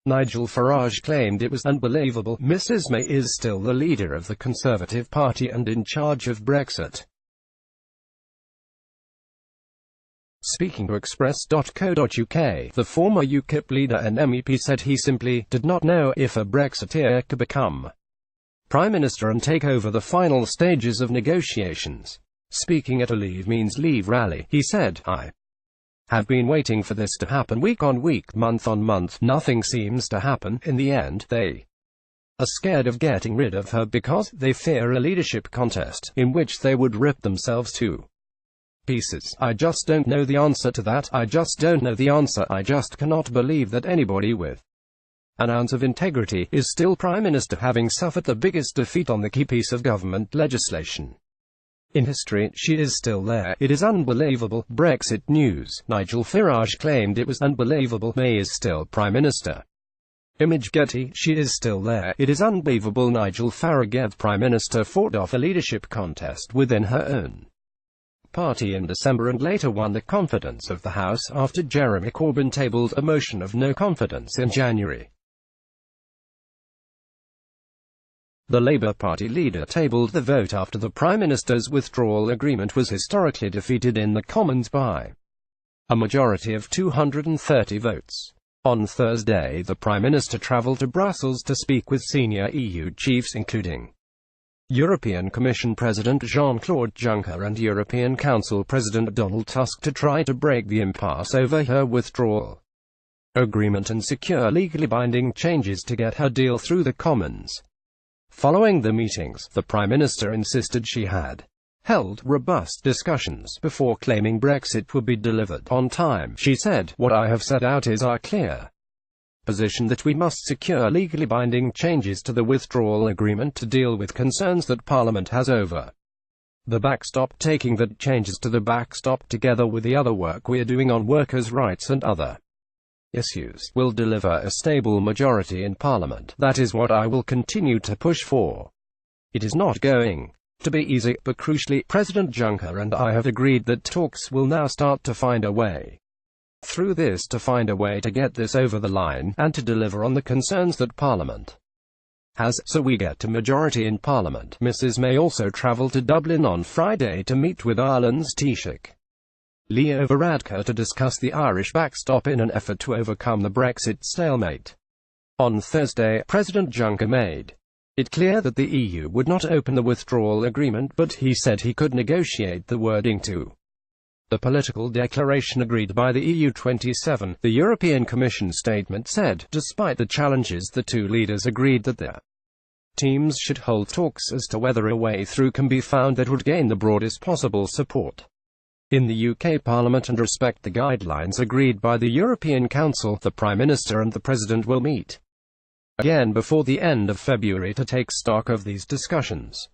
Nigel Farage claimed it was unbelievable Mrs. May is still the leader of the Conservative Party and in charge of Brexit. Speaking to Express.co.uk, the former Ukip leader and MEP said he simply did not know if a Brexiteer could become Prime Minister and take over the final stages of negotiations. Speaking at a Leave Means Leave rally, he said, "I have been waiting for this to happen week on week, month on month. Nothing seems to happen. In the end, they are scared of getting rid of her because they fear a leadership contest, in which they would rip themselves to pieces. I just don't know the answer to that. I just don't know the answer. I just cannot believe that anybody with an ounce of integrity is still Prime Minister, having suffered the biggest defeat on the key piece of government legislation in history. She is still there. It is unbelievable." Brexit news. Nigel Farage claimed it was unbelievable May is still Prime Minister. Image Getty. She is still there. It is unbelievable Nigel Farage, Prime Minister, fought off a leadership contest within her own party in December and later won the confidence of the House after Jeremy Corbyn tabled a motion of no confidence in January. The Labour Party leader tabled the vote after the Prime Minister's withdrawal agreement was historically defeated in the Commons by a majority of 230 votes. On Thursday, the Prime Minister travelled to Brussels to speak with senior EU chiefs including European Commission President Jean-Claude Juncker and European Council President Donald Tusk to try to break the impasse over her withdrawal agreement and secure legally binding changes to get her deal through the Commons. Following the meetings, the Prime Minister insisted she had held robust discussions before claiming Brexit would be delivered on time. She said, "What I have set out is our clear position that we must secure legally binding changes to the withdrawal agreement to deal with concerns that Parliament has over the backstop, taking the changes to the backstop together with the other work we are doing on workers' rights and other issues, will deliver a stable majority in Parliament. That is what I will continue to push for. It is not going to be easy, but crucially, President Juncker and I have agreed that talks will now start to find a way through this, to find a way to get this over the line, and to deliver on the concerns that Parliament has, so we get a majority in Parliament." Mrs. May also travelled to Dublin on Friday to meet with Ireland's Taoiseach Leo Varadkar to discuss the Irish backstop in an effort to overcome the Brexit stalemate. On Thursday, President Juncker made it clear that the EU would not open the withdrawal agreement, but he said he could negotiate the wording to the political declaration agreed by the EU 27, the European Commission statement said. Despite the challenges, the two leaders agreed that their teams should hold talks as to whether a way through can be found that would gain the broadest possible support in the UK Parliament and respect the guidelines agreed by the European Council. The Prime Minister and the President will meet again before the end of February to take stock of these discussions.